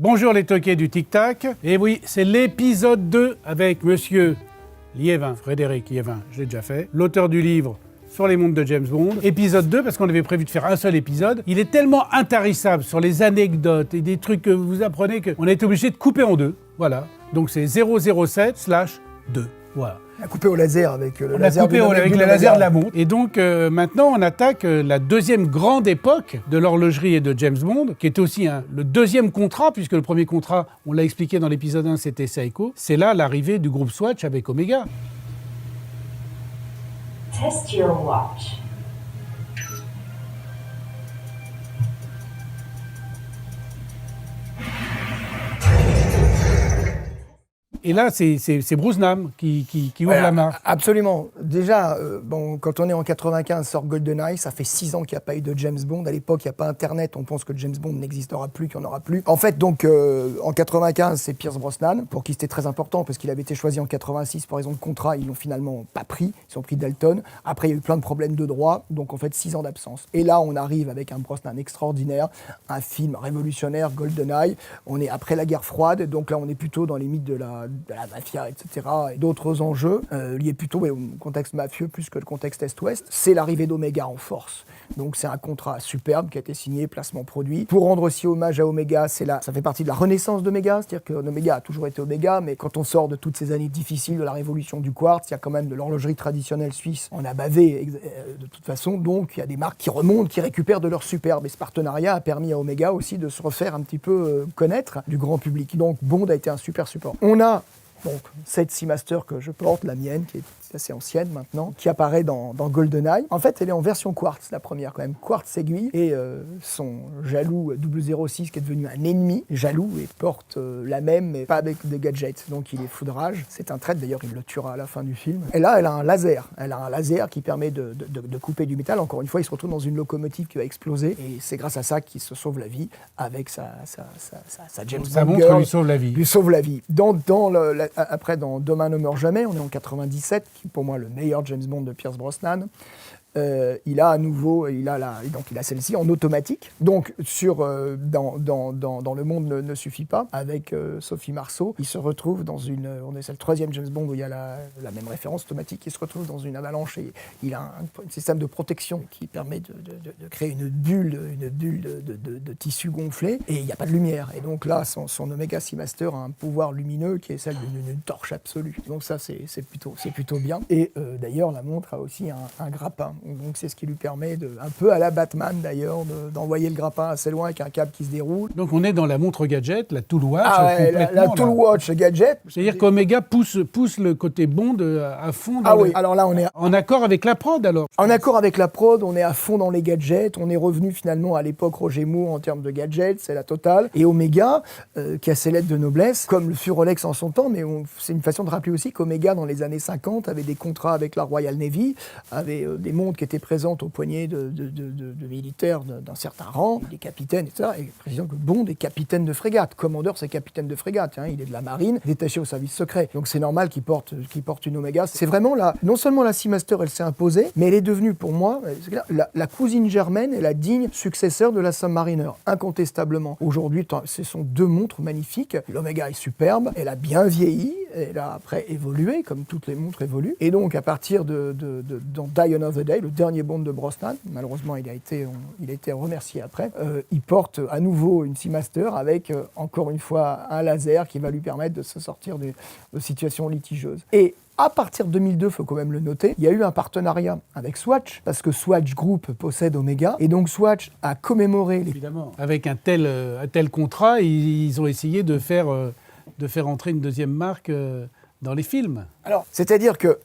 Bonjour les toqués du Tic Tac. Et oui, c'est l'épisode 2 avec monsieur Liévin, Frédéric Liévin, je l'ai déjà fait, l'auteur du livre sur les montres de James Bond. Épisode 2 parce qu'on avait prévu de faire un seul épisode. Il est tellement intarissable sur les anecdotes et des trucs que vous apprenez qu'on a été obligé de couper en deux. Voilà, donc c'est 007/2. Voilà. On a coupé au laser avec le on laser a coupé avec le laser de la montre. Et donc maintenant on attaque la deuxième grande époque de l'horlogerie et de James Bond, qui est aussi le deuxième contrat, puisque le premier contrat, on l'a expliqué dans l'épisode 1, c'était Seiko. C'est là l'arrivée du groupe Swatch avec Omega. Test your watch. Et là, c'est Brosnan qui ouvre la marque. Absolument. Déjà, quand on est en 95, sort GoldenEye, ça fait 6 ans qu'il n'y a pas eu de James Bond. À l'époque, il n'y a pas Internet, on pense que James Bond n'existera plus, qu'il n'y en aura plus. En fait, donc, en 95, c'est Pierce Brosnan, pour qui c'était très important, parce qu'il avait été choisi en 86 pour raison de contrat, ils l'ont finalement pas pris, ils ont pris Dalton. Après, il y a eu plein de problèmes de droit, donc en fait, 6 ans d'absence. Et là, on arrive avec un Brosnan extraordinaire, un film révolutionnaire, GoldenEye. On est après la guerre froide, donc là, on est plutôt dans les mythes de la mafia, etc., et d'autres enjeux liés plutôt au contexte mafieux plus que le contexte Est-Ouest. C'est l'arrivée d'Omega en force. Donc c'est un contrat superbe qui a été signé, placement produit. Pour rendre aussi hommage à Omega, ça fait partie de la renaissance d'Omega, c'est-à-dire que Omega a toujours été Omega, mais quand on sort de toutes ces années difficiles de la révolution du quartz, il y a quand même de l'horlogerie traditionnelle suisse. On a bavé de toute façon, donc il y a des marques qui remontent, qui récupèrent de leur superbe. Et ce partenariat a permis à Omega aussi de se refaire un petit peu connaître du grand public. Donc Bond a été un super support. On a donc cette Seamaster que je porte, la mienne, qui est assez ancienne maintenant, qui apparaît dans GoldenEye. En fait, elle est en version quartz, la première quand même, quartz aiguille, et son jaloux 006 qui est devenu un ennemi, jaloux, et porte la même, mais pas avec des gadgets, donc il est foudrage. C'est un trait, d'ailleurs il le tuera à la fin du film. Et là, elle a un laser qui permet de couper du métal. Encore une fois, il se retrouve dans une locomotive qui va exploser, et c'est grâce à ça qu'il se sauve la vie avec sa James Bond. Sa montre lui sauve la vie. Lui sauve la vie. Après, dans Demain ne meurt jamais, on est en 97, qui est pour moi le meilleur James Bond de Pierce Brosnan. Il a à nouveau, il a celle-ci en automatique. Donc dans Le Monde ne suffit pas, avec Sophie Marceau, il se retrouve c'est le troisième James Bond où il y a la même référence automatique. Il se retrouve dans une avalanche et il a un système de protection qui permet de créer une bulle de tissu gonflé et il n'y a pas de lumière. Et donc là, son Omega Seamaster a un pouvoir lumineux qui est celle d'une torche absolue. Donc ça, c'est plutôt bien. Et d'ailleurs, la montre a aussi un grappin. Donc c'est ce qui lui permet, un peu à la Batman d'ailleurs, d'envoyer le grappin assez loin avec un câble qui se déroule. Donc on est dans la montre gadget, la Tool Watch. La Tool Watch gadget. C'est-à-dire qu'Omega pousse le côté Bond à fond. Alors là on est en accord avec la prod alors. En accord avec la prod, on est à fond dans les gadgets. On est revenu finalement à l'époque Roger Moore en termes de gadgets, c'est la totale. Et Omega, qui a ses lettres de noblesse, comme le fut Rolex en son temps, mais c'est une façon de rappeler aussi qu'Omega dans les années 50 avait des contrats avec la Royal Navy, avait des montres qui étaient présentes au poignet de militaires d'un certain rang, des capitaines, etc. Et précisons que Bond est capitaine de frégate. Commandeur, c'est capitaine de frégate. Il est de la marine, détaché au service secret. Donc c'est normal qu'il porte une Omega. C'est vraiment non seulement la Seamaster, elle s'est imposée, mais elle est devenue pour moi la cousine germaine et la digne successeur de la Submariner, incontestablement. Aujourd'hui, ce sont deux montres magnifiques. L'Omega est superbe, elle a bien vieilli, elle a après évolué, comme toutes les montres évoluent. Et donc à partir dans Die Another Day, le dernier Bond de Brosnan, malheureusement il a été remercié après, il porte à nouveau une Seamaster avec encore une fois un laser qui va lui permettre de se sortir de situations litigieuses. Et à partir de 2002, il faut quand même le noter, il y a eu un partenariat avec Swatch, parce que Swatch Group possède Omega, et donc Swatch a commémoré... Évidemment. Avec un tel contrat, ils ont essayé de faire entrer une deuxième marque dans les films. Alors, c'est-à-dire que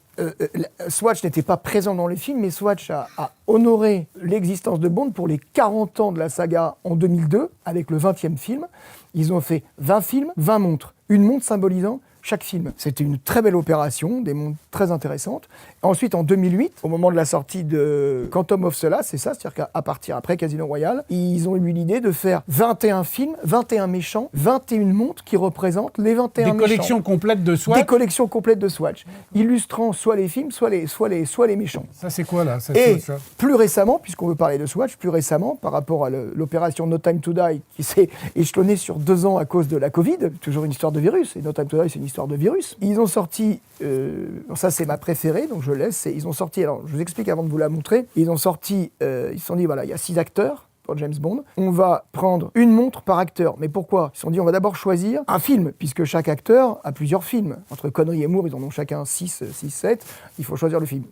Swatch n'était pas présent dans les films, mais Swatch a honoré l'existence de Bond pour les 40 ans de la saga en 2002, avec le 20e film. Ils ont fait 20 films, 20 montres. Une montre symbolisant chaque film. C'était une très belle opération, des montres très intéressantes. Ensuite, en 2008, au moment de la sortie de Quantum of Solace, c'est ça, c'est-à-dire qu'à partir après Casino Royale, ils ont eu l'idée de faire 21 films, 21 méchants, 21 montres qui représentent les 21 méchants. Des collections complètes de Swatch. Des collections complètes de Swatch, illustrant soit les films, soit les méchants. Ça, c'est quoi, là, cette Et Swatch-là plus récemment, puisqu'on veut parler de Swatch, plus récemment, par rapport à l'opération No Time to Die, qui s'est échelonnée sur 2 ans à cause de la Covid, toujours une histoire de virus, et No Time to Die, c'est une histoire de virus. Ils ont sorti, ça c'est ma préférée, donc je laisse, ils ont sorti, alors je vous explique avant de vous la montrer, ils ont sorti, ils se sont dit, voilà, il y a 6 acteurs, pour James Bond. On va prendre une montre par acteur. Mais pourquoi ? Ils se sont dit, on va d'abord choisir un film, puisque chaque acteur a plusieurs films. Entre Connery et Moore, ils en ont chacun 6, 7. Il faut choisir le film.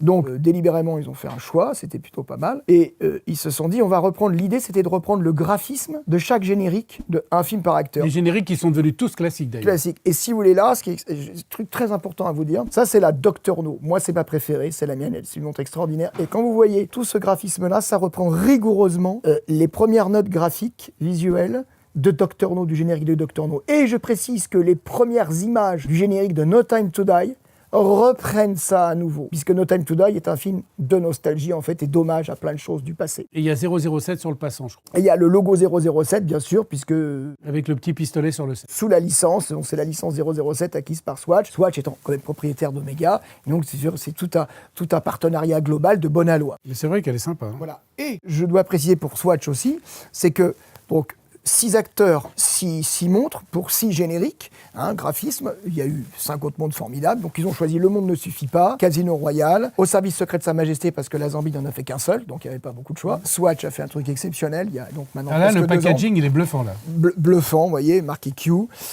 Donc, délibérément, ils ont fait un choix. C'était plutôt pas mal. Et ils se sont dit, on va reprendre... L'idée, c'était de reprendre le graphisme de chaque générique d'un film par acteur. Les génériques qui sont devenus tous classiques, d'ailleurs. Classique. Et si vous voulez là, un truc très important à vous dire, ça, c'est la Dr. No. Moi, c'est ma préférée. C'est la mienne. C'est une montre extraordinaire. Et quand vous voyez tout ce graphisme-là, ça reprend rigoureusement les premières notes graphiques, visuelles, de Dr. No, du générique de Dr. No. Et je précise que les premières images du générique de No Time to Die reprennent ça à nouveau, puisque No Time to Die est un film de nostalgie, en fait, et d'hommage à plein de choses du passé. Et il y a 007 sur le passant, je crois. Et il y a le logo 007, bien sûr, puisque... Avec le petit pistolet sur le 7. Sous la licence, c'est la licence 007 acquise par Swatch, Swatch étant quand même propriétaire d'Omega, donc c'est tout un partenariat global de bonne aloi. Mais c'est vrai qu'elle est sympa. Hein. Voilà. Et je dois préciser pour Swatch aussi, c'est que, donc, 6 acteurs, 6 montres pour 6 génériques, graphisme. Il y a eu 5 autres montres formidables. Donc ils ont choisi Le Monde ne suffit pas, Casino Royale, Au service secret de Sa Majesté parce que la Zambie n'en a fait qu'un seul, donc il n'y avait pas beaucoup de choix. Swatch a fait un truc exceptionnel. Il y a donc maintenant là, le packaging, il est bluffant là. Bluffant, vous voyez, marqué Q.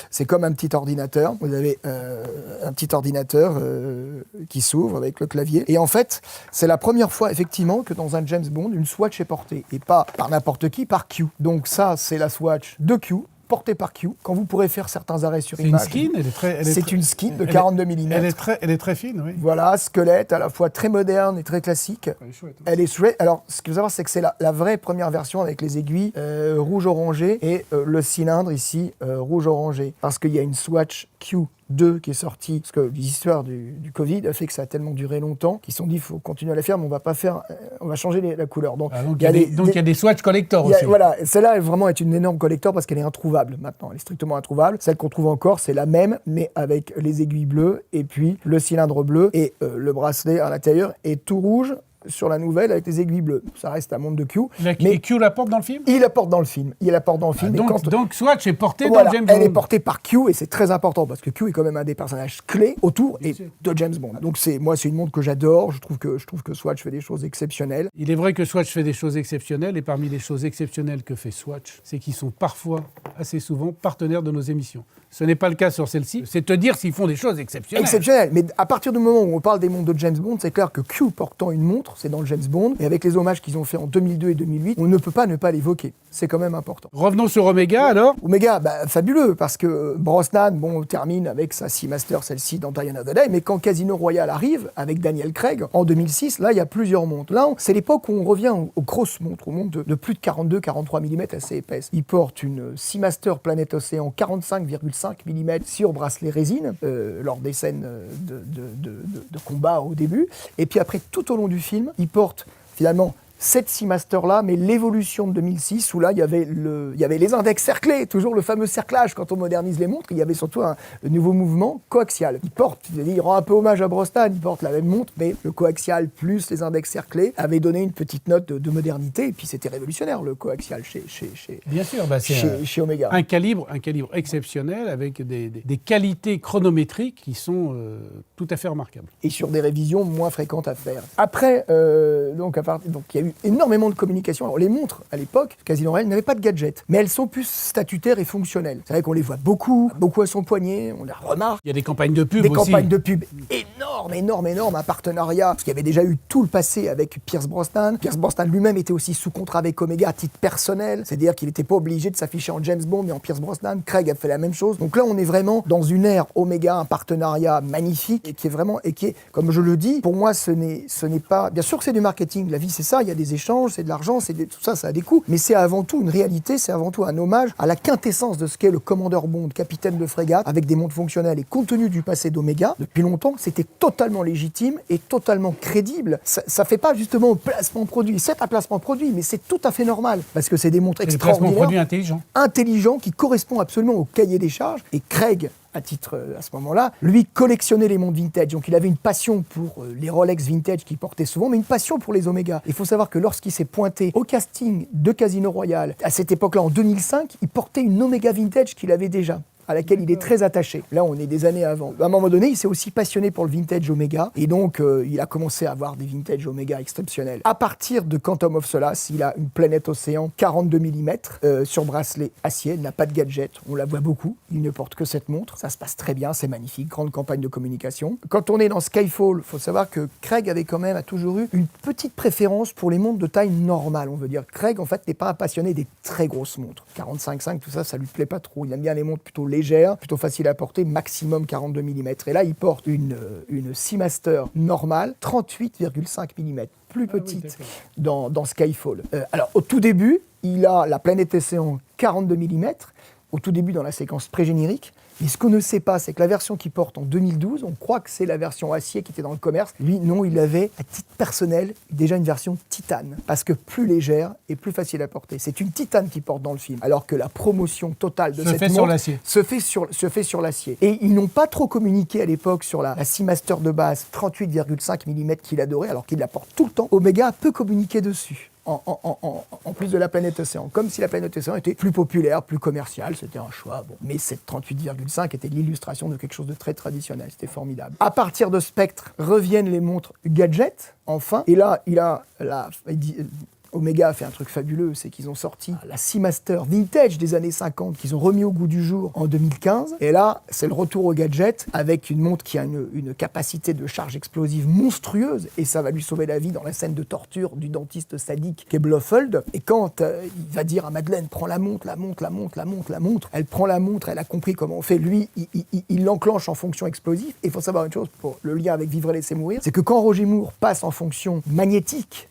C'est comme un petit ordinateur. Vous avez un petit ordinateur qui s'ouvre avec le clavier. Et en fait, c'est la première fois effectivement que dans un James Bond, une Swatch est portée et pas par n'importe qui, par Q. Donc ça, c'est la Swatch de Q, portée par Q, quand vous pourrez faire certains arrêts sur image. C'est une skin, c'est une skin de 42 mm. Elle est très fine, oui. Voilà, squelette à la fois très moderne et très classique. Elle est chouette. Hein. Elle est chouette. Alors, ce qu'il faut savoir, c'est que c'est la vraie première version avec les aiguilles rouge-orangé et le cylindre ici rouge-orangé. Parce qu'il y a une Swatch Q2 qui est sortie, parce que l'histoire du Covid a fait que ça a tellement duré longtemps qu'ils se sont dit il faut continuer à la faire, mais on va changer la couleur. Donc il y a des Swatch collector aussi. Voilà, celle-là vraiment est une énorme collector parce qu'elle est introuvable maintenant, elle est strictement introuvable. Celle qu'on trouve encore, c'est la même, mais avec les aiguilles bleues et puis le cylindre bleu et le bracelet à l'intérieur est tout rouge sur la nouvelle avec les aiguilles bleues. Ça reste un monde de Q. Mais Q la porte dans le film ? Il la porte dans le film. Donc Swatch est portée voilà, dans James Bond. Elle est portée par Q et c'est très important parce que Q est quand même un des personnages clés autour de James Bond. Donc c'est une montre que j'adore. Je trouve que Swatch fait des choses exceptionnelles. Il est vrai que Swatch fait des choses exceptionnelles et parmi les choses exceptionnelles que fait Swatch, c'est qu'ils sont parfois, assez souvent, partenaires de nos émissions. Ce n'est pas le cas sur celle-ci. C'est te dire s'ils font des choses exceptionnelles. Exceptionnelles. Mais à partir du moment où on parle des montres de James Bond, c'est clair que Q portant une montre, c'est dans le James Bond. Et avec les hommages qu'ils ont fait en 2002 et 2008, on ne peut pas ne pas l'évoquer. C'est quand même important. Revenons sur Omega alors. Omega, fabuleux, parce que Brosnan, termine avec sa Seamaster, celle-ci dans Die Another Day, mais quand Casino Royale arrive, avec Daniel Craig, en 2006, là, il y a plusieurs montres. Là, c'est l'époque où on revient aux grosses montres, aux montres de plus de 42-43 mm assez épaisses. Il porte une Seamaster Planète Océan 45,5 mm sur bracelet résine, lors des scènes de combat au début. Et puis après, tout au long du film, il porte finalement cette Seamaster-là, mais l'évolution de 2006, où là, il y avait les index cerclés, toujours le fameux cerclage quand on modernise les montres. Il y avait surtout un nouveau mouvement coaxial. Il rend un peu hommage à Brosnan, il porte la même montre, mais le coaxial plus les index cerclés avait donné une petite note de modernité, et puis c'était révolutionnaire, le coaxial chez Bien sûr, chez Omega. Un calibre exceptionnel, avec des qualités chronométriques qui sont tout à fait remarquables. Et sur des révisions moins fréquentes à faire. Après, donc il y a eu énormément de communication. Alors les montres, à l'époque, Casino Royale n'avaient pas de gadgets, mais elles sont plus statutaires et fonctionnelles. C'est vrai qu'on les voit beaucoup à son poignet, on les remarque. Il y a des campagnes de pub aussi. Des campagnes de pub énormes. énorme, un partenariat, parce qu'il y avait déjà eu tout le passé avec Pierce Brosnan. Pierce Brosnan lui-même était aussi sous contrat avec Omega à titre personnel, c'est-à-dire qu'il n'était pas obligé de s'afficher en James Bond, mais en Pierce Brosnan. Craig a fait la même chose. Donc là, on est vraiment dans une ère Omega, un partenariat magnifique, et qui est, comme je le dis, pour moi, ce n'est pas... Bien sûr que c'est du marketing, la vie c'est ça, il y a des échanges, c'est de l'argent, tout ça, ça a des coûts, mais c'est avant tout une réalité, c'est avant tout un hommage à la quintessence de ce qu'est le commandeur Bond, capitaine de frégate, avec des montres fonctionnelles. Et compte tenu du passé d'Omega, depuis longtemps, c'était totalement légitime et totalement crédible. Ça fait pas justement placement produit, c'est un placement produit, mais c'est tout à fait normal, parce que c'est des montres extraordinaires. Des placements produits intelligents, qui correspondent absolument au cahier des charges. Et Craig, à ce moment-là, lui collectionnait les montres vintage. Donc il avait une passion pour les Rolex vintage qu'il portait souvent, mais une passion pour les Omega. Il faut savoir que lorsqu'il s'est pointé au casting de Casino Royale, à cette époque-là, en 2005, il portait une Omega vintage qu'il avait déjà, à laquelle il est très attaché. Là, on est des années avant. À un moment donné, il s'est aussi passionné pour le vintage Omega, et donc il a commencé à avoir des vintage Omega exceptionnels. À partir de Quantum of Solace, il a une Planète Océan 42 mm sur bracelet acier, il n'a pas de gadget, on la voit beaucoup, il ne porte que cette montre, ça se passe très bien, c'est magnifique, grande campagne de communication. Quand on est dans Skyfall, il faut savoir que Craig a toujours eu une petite préférence pour les montres de taille normale, on veut dire. Craig, en fait, n'est pas un passionné des très grosses montres. 45-5, tout ça, ça lui plaît pas trop, il aime bien les montres plutôt légère, plutôt facile à porter, maximum 42 mm. Et là, il porte une Seamaster normale, 38,5 mm, plus petite dans Skyfall. Alors, au tout début, il a la Planète Océan 42 mm, au tout début dans la séquence pré-générique. Mais ce qu'on ne sait pas, c'est que la version qu'il porte en 2012, on croit que c'est la version acier qui était dans le commerce. Lui, non, il avait, à titre personnel, déjà une version titane, parce que plus légère et plus facile à porter. C'est une titane qu'il porte dans le film, alors que la promotion totale de cette montre se fait sur l'acier. Et ils n'ont pas trop communiqué à l'époque sur la Seamaster de base 38,5 mm qu'il adorait, alors qu'il la porte tout le temps. Omega a peu communiqué dessus. En plus de la Planète Océan, comme si la Planète Océan était plus populaire, plus commerciale, c'était un choix. Bon. Mais cette 38,5 était l'illustration de quelque chose de très traditionnel, c'était formidable. À partir de Spectre, reviennent les montres gadget, enfin, et là, Omega a fait un truc fabuleux, c'est qu'ils ont sorti la Seamaster Vintage des années 50 qu'ils ont remis au goût du jour en 2015. Et là, c'est le retour au gadget avec une montre qui a une capacité de charge explosive monstrueuse, et ça va lui sauver la vie dans la scène de torture du dentiste sadique qu'est Blofeld. Et quand il va dire à Madeleine, prends la montre, elle prend la montre, elle a compris comment on fait. Lui, il l'enclenche en fonction explosive. Et il faut savoir une chose, pour le lien avec Vivre et laisser mourir, c'est que quand Roger Moore passe en fonction magnétique,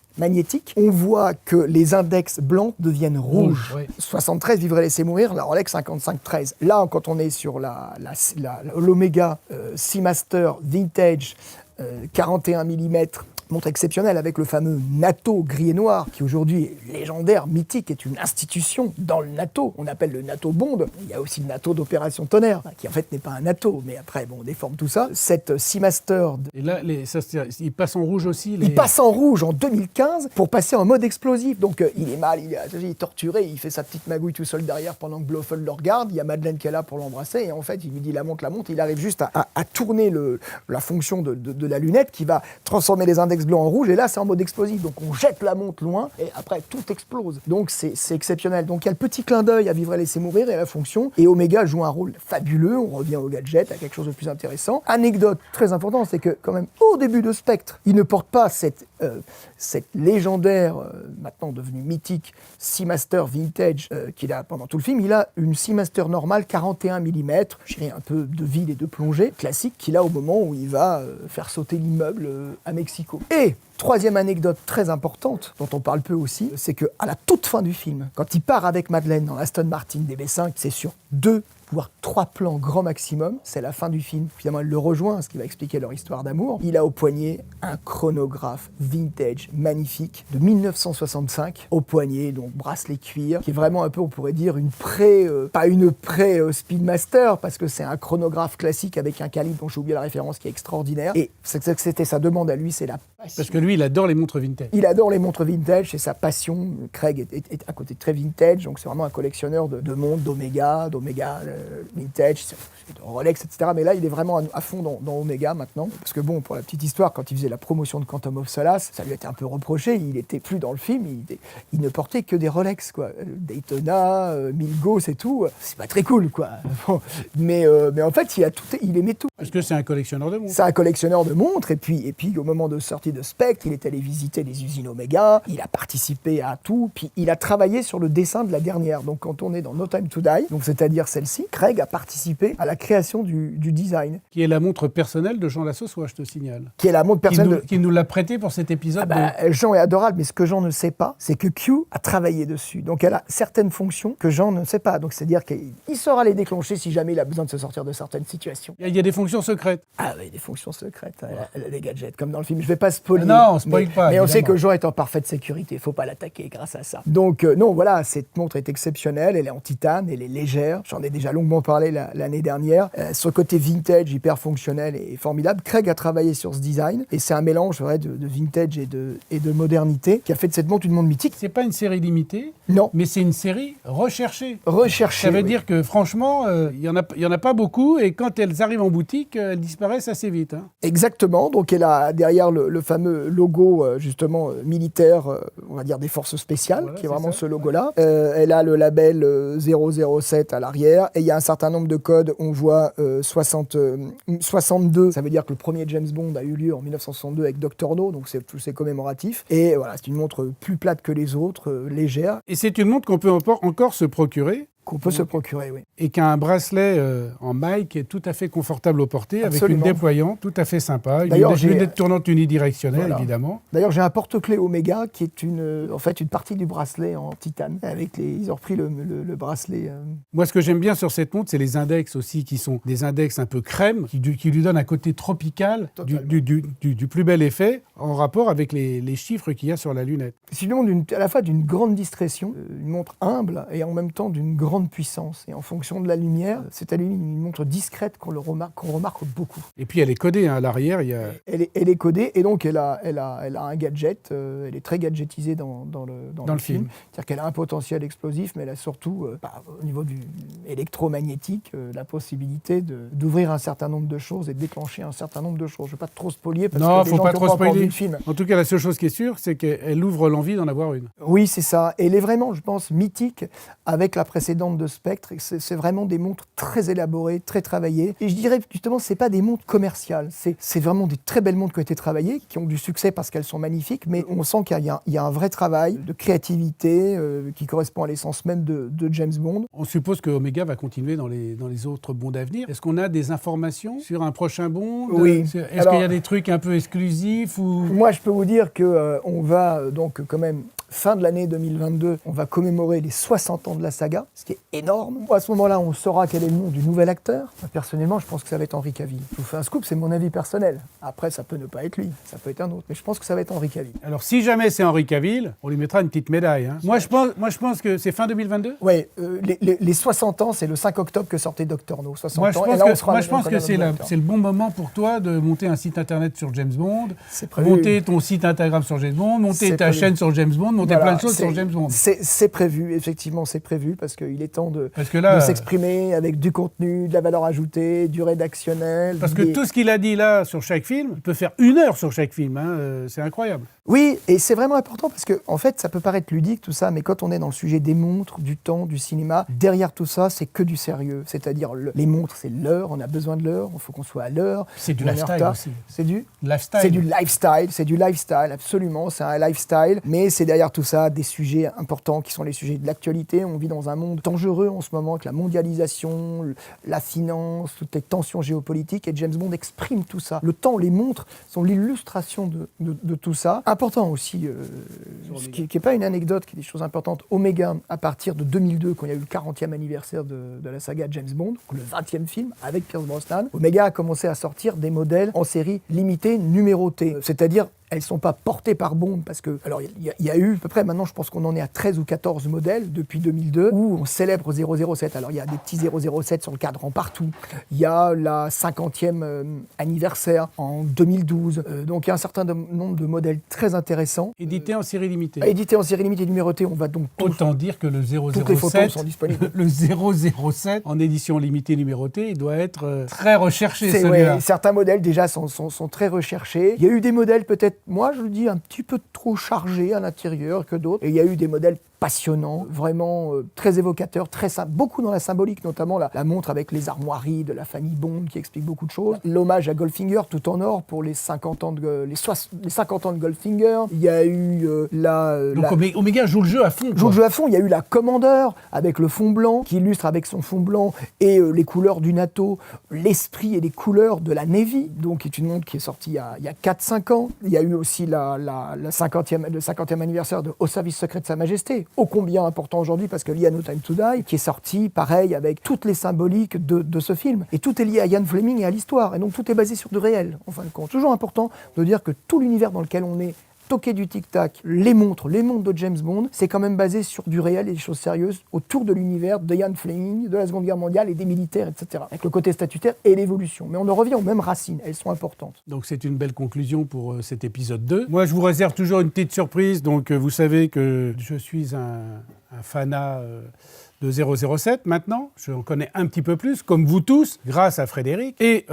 on voit que les index blancs deviennent rouges. Oui. 73, Vivre et laisser mourir, la Rolex 55-13. Là, quand on est sur l'Omega Seamaster Vintage 41 mm, montre exceptionnelle avec le fameux NATO gris et noir, qui aujourd'hui est légendaire, mythique, est une institution dans le NATO. On appelle le NATO Bond. Il y a aussi le NATO d'Opération Tonnerre, qui en fait n'est pas un NATO, mais après, on déforme tout ça. Cette Seamaster... Et là, il passe en rouge aussi Il passe en rouge en 2015 pour passer en mode explosif. Donc il est mal, il est torturé, il fait sa petite magouille tout seul derrière pendant que Blofeld le regarde. Il y a Madeleine qui est là pour l'embrasser, et en fait, il lui dit la montre, il arrive juste à tourner la fonction de la lunette qui va transformer les index blanc en rouge, et là c'est en mode explosif, donc on jette la montre loin et après tout explose, donc c'est exceptionnel. Donc il y a le petit clin d'œil à Vivre et laisser mourir et à la fonction, et Omega joue un rôle fabuleux. On revient au gadget, à quelque chose de plus intéressant. Anecdote très importante, c'est que quand même au début de Spectre, il ne porte pas cette légendaire, maintenant devenue mythique, Seamaster Vintage qu'il a pendant tout le film. Il a une Seamaster normale 41 mm, je dirais un peu de ville et de plongée, classique, qu'il a au moment où il va faire sauter l'immeuble à Mexico. Et troisième anecdote très importante, dont on parle peu aussi, c'est qu'à la toute fin du film, quand il part avec Madeleine dans l'Aston Martin DB5, c'est sur 2 voire 3 plans grand maximum, c'est la fin du film. Finalement, elle le rejoint, ce qui va expliquer leur histoire d'amour. Il a au poignet un chronographe vintage magnifique de 1965, au poignet, donc bracelet cuir, qui est vraiment un peu, on pourrait dire, pas une Speedmaster, parce que c'est un chronographe classique avec un calibre dont j'ai oublié la référence, qui est extraordinaire. Et c'était sa demande à lui, c'est la passion. Parce que lui, il adore les montres vintage. Il adore les montres vintage, c'est sa passion. Craig est un côté très vintage, donc c'est vraiment un collectionneur de montres, d'Omega vintage, de Rolex, etc. Mais là, il est vraiment à fond dans Omega maintenant. Parce que bon, pour la petite histoire, quand il faisait la promotion de Quantum of Solace, ça lui était un peu reproché. Il était plus dans le film, il ne portait que des Rolex, quoi. Daytona, Milgauss et tout. C'est pas très cool, quoi. Bon, mais en fait, il aimait tout. Parce que c'est un collectionneur de montres. C'est un collectionneur de montres, et puis au moment de sortie de Spectre, il est allé visiter les usines Omega, il a participé à tout, puis il a travaillé sur le dessin de la dernière. Donc quand on est dans No Time to Die, donc c'est-à-dire celle-ci, Craig a participé à la création du design. Qui est la montre personnelle de Jean Lassossois, je te signale. Qui est la montre personnelle qui nous l'a prêté pour cet épisode. Jean est adorable, mais ce que Jean ne sait pas, c'est que Q a travaillé dessus. Donc elle a certaines fonctions que Jean ne sait pas. Donc c'est-à-dire qu'il saura les déclencher si jamais il a besoin de se sortir de certaines situations. Il y a des fonctions secrètes. Ah oui, des fonctions secrètes, elle a des gadgets, comme dans le film. Je vais pas spoiler. Non, on spoil pas. Mais on sait évidemment. que Jean est en parfaite sécurité, il faut pas l'attaquer grâce à ça. Donc non, voilà, cette montre est exceptionnelle, elle est en titane, elle est légère. J'en ai déjà longuement parlé l'année dernière. Son côté vintage, hyper fonctionnel et formidable. Craig a travaillé sur ce design et c'est un mélange de vintage et de modernité qui a fait de cette montre une montre mythique. C'est pas une série limitée. Non. Mais c'est une série recherchée. Recherchée. Ça veut dire que franchement, il y en a pas beaucoup et quand elles arrivent en boutique, elles disparaissent assez vite. Hein. Exactement. Donc elle a derrière le fameux logo justement militaire, on va dire des forces spéciales, Voilà, qui est vraiment ça. ce logo-là. Elle a le label 007 à l'arrière et il y a un certain nombre de codes. On voit 62. Ça veut dire que le premier James Bond a eu lieu en 1962 avec Dr. No, donc c'est commémoratif. Et voilà, c'est une montre plus plate que les autres, légère, Et c'est une montre qu'on peut encore se procurer. qu'on peut se procurer, oui. Et qui a un bracelet en maille qui est tout à fait confortable au porté, Absolument. avec une déployante tout à fait sympa, une D'ailleurs, lunette tournante unidirectionnelle, Voilà. évidemment. D'ailleurs, j'ai un porte-clés Omega qui est en fait une partie du bracelet en titane. Ils ont repris le bracelet. Moi, ce que j'aime bien sur cette montre, c'est les index aussi, qui sont des index un peu crème, qui lui donnent un côté tropical, du plus bel effet, en rapport avec les chiffres qu'il y a sur la lunette. C'est une montre à la fois d'une grande discrétion, une montre humble et en même temps d'une grande puissance. Et en fonction de la lumière, c'est une montre discrète qu'on remarque beaucoup. Et puis elle est codée, hein, à l'arrière, il y a... Elle est codée et donc elle a un gadget. Elle est très gadgetisée dans le film. C'est-à-dire qu'elle a un potentiel explosif, mais elle a surtout, au niveau du électromagnétique, la possibilité d'ouvrir un certain nombre de choses et de déclencher un certain nombre de choses. Je ne vais pas trop spoiler parce Non, que faut pas trop spoiler. le film. En tout cas, la seule chose qui est sûre, c'est qu'elle ouvre l'envie d'en avoir une. Oui, c'est ça. Et elle est vraiment, je pense, mythique avec la précédente de Spectre. C'est vraiment des montres très élaborées, très travaillées. Et je dirais justement, c'est pas des montres commerciales. C'est vraiment des très belles montres qui ont été travaillées, qui ont du succès parce qu'elles sont magnifiques. Mais on sent qu'il y a un vrai travail de créativité qui correspond à l'essence même de James Bond. On suppose que Omega va continuer dans les autres Bonds à venir. Est-ce qu'on a des informations sur un prochain Bond? Oui. Est-ce qu'il y a des trucs un peu exclusifs ou... Moi, je peux vous dire qu'on va donc quand même, fin de l'année 2022, on va commémorer les 60 ans de la saga, ce qui est énorme. À ce moment-là, on saura quel est le nom du nouvel acteur. Personnellement, je pense que ça va être Henry Cavill. Je vous fais un scoop, c'est mon avis personnel. Après, ça peut ne pas être lui, ça peut être un autre. Mais je pense que ça va être Henry Cavill. Alors, si jamais c'est Henry Cavill, on lui mettra une petite médaille. Hein. Moi, je pense que c'est fin 2022. Oui, les 60 ans, c'est le 5 octobre que sortait Dr. No. 60 Moi, je ans. pense que c'est le bon moment pour toi de monter un site internet sur James Bond, C'est prévu. monter ton site Instagram sur James Bond, monter C'est ta prévu. chaîne sur James Bond, monter Voilà, plein de choses sur James Bond. C'est prévu, effectivement, c'est prévu, parce qu'il est temps de là, s'exprimer avec du contenu, de la valeur ajoutée, du rédactionnel. Parce que tout ce qu'il a dit là sur chaque film, il peut faire 1 heure sur chaque film. Hein, c'est incroyable. Oui, et c'est vraiment important parce que, en fait, ça peut paraître ludique tout ça, mais quand on est dans le sujet des montres, du temps, du cinéma, derrière tout ça, c'est que du sérieux. C'est-à-dire, les montres, c'est l'heure, on a besoin de l'heure, il faut qu'on soit à l'heure. C'est du on est en lifestyle retard. aussi. C'est du Lifestyle. C'est du lifestyle, absolument, c'est un lifestyle, mais c'est derrière tout ça des sujets importants qui sont les sujets de l'actualité. On vit dans un monde dangereux en ce moment avec la mondialisation, la finance, toutes les tensions géopolitiques, et James Bond exprime tout ça. Le temps, les montres sont l'illustration de tout ça. Important aussi, ce qui n'est pas une anecdote, qui est des choses importantes. Omega, à partir de 2002, quand il y a eu le 40e anniversaire de la saga James Bond, le 20e film avec Pierce Brosnan, Omega a commencé à sortir des modèles en série limitée, numérotée. C'est-à-dire, elles sont pas portées par Bond parce que, alors il y a eu à peu près, maintenant je pense qu'on en est à 13 ou 14 modèles depuis 2002 où on célèbre 007. Alors il y a des petits 007 sur le cadran partout. Il y a la 50e anniversaire en 2012. Donc il y a un certain nombre de modèles très intéressants. Édité en série limitée. Édité en série limitée numérotée, on va donc Autant dire que le toutes les photos 007, sont disponibles. le 007 en édition limitée numérotée, il doit être très recherché C'est, celui-là. ouais, certains modèles déjà sont très recherchés. Il y a eu des modèles peut-être, moi je le dis, un petit peu trop chargés à l'intérieur que d'autres. Et il y a eu des modèles passionnants, vraiment très évocateurs, beaucoup dans la symbolique, notamment la montre avec les armoiries de la famille Bond qui explique beaucoup de choses. L'hommage à Goldfinger, tout en or, pour les 50 ans de Goldfinger. Il y a eu Donc Omega joue le jeu à fond. joue le jeu à fond. Il y a eu la Commander avec le fond blanc qui illustre avec son fond blanc et les couleurs du NATO, l'esprit et les couleurs de la Navy, donc qui est une montre qui est sortie il y a 4-5 ans. Il y a eu aussi le 50e anniversaire de Au service secret de Sa Majesté, ô combien important aujourd'hui parce que lié à No Time to Die, qui est sorti pareil avec toutes les symboliques de ce film. Et tout est lié à Ian Fleming et à l'histoire. Et donc tout est basé sur du réel, en fin de compte. Toujours important de dire que tout l'univers dans lequel on est, toqué du tic-tac, les montres de James Bond, c'est quand même basé sur du réel et des choses sérieuses autour de l'univers de Ian Fleming, de la Seconde Guerre mondiale et des militaires, etc. Avec le côté statutaire et l'évolution. Mais on en revient aux mêmes racines, elles sont importantes. Donc c'est une belle conclusion pour cet épisode 2. Moi je vous réserve toujours une petite surprise, donc vous savez que je suis un fanat de 007 maintenant, j'en connais un petit peu plus, comme vous tous, grâce à Frédéric. Et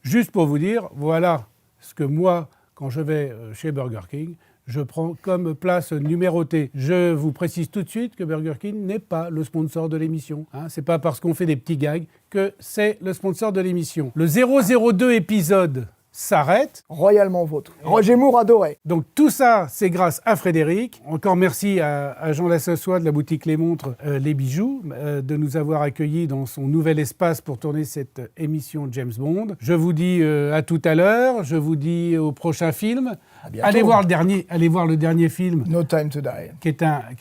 juste pour vous dire, voilà ce que moi, quand je vais chez Burger King, je prends comme place numérotée. Je vous précise tout de suite que Burger King n'est pas le sponsor de l'émission. C'est pas parce qu'on fait des petits gags que c'est le sponsor de l'émission. Le 002 épisode s'arrête. Royalement vôtre. Roger Moore adoré. Donc tout ça, c'est grâce à Frédéric. Encore merci à Jean Lassossois de la boutique Les Montres, Les Bijoux, de nous avoir accueillis dans son nouvel espace pour tourner cette émission James Bond. Je vous dis à tout à l'heure, je vous dis au prochain film. Allez voir le dernier film. No Time to Die. Qui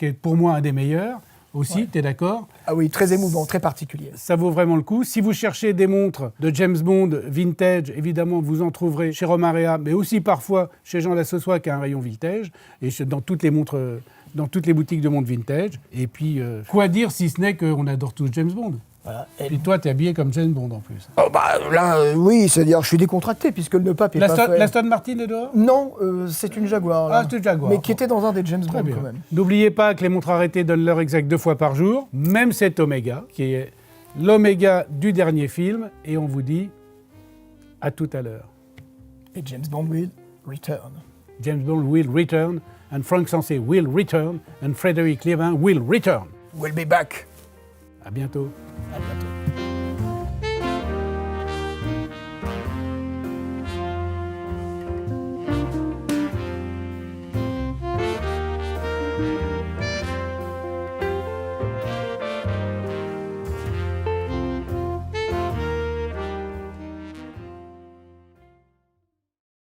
est pour moi un des meilleurs aussi, ouais. T'es d'accord ? Ah oui, très émouvant, très particulier. Ça vaut vraiment le coup. Si vous cherchez des montres de James Bond vintage, évidemment, vous en trouverez chez Romarea, mais aussi parfois chez Jean Lassossois qui a un rayon vintage, et dans toutes les montres, dans toutes les boutiques de montres vintage. Et puis, quoi dire si ce n'est qu'on adore tous James Bond ? Voilà. Et puis toi, t'es habillé comme James Bond en plus. Oh bah là, oui, c'est-à-dire je suis décontracté puisque le pape est pas fait. L'Aston Martin est dehors ? Non, c'est une Jaguar. Là. Ah, c'est une Jaguar. Mais qui était dans un des James Bond quand même. N'oubliez pas que les montres arrêtées donnent l'heure exacte 2 fois par jour, même cette Omega, qui est l'Omega du dernier film, et on vous dit à tout à l'heure. Et James Bond will return. James Bond will return, and Frank Sensé will return, and Frédéric Liévin will return. We'll be back. À bientôt.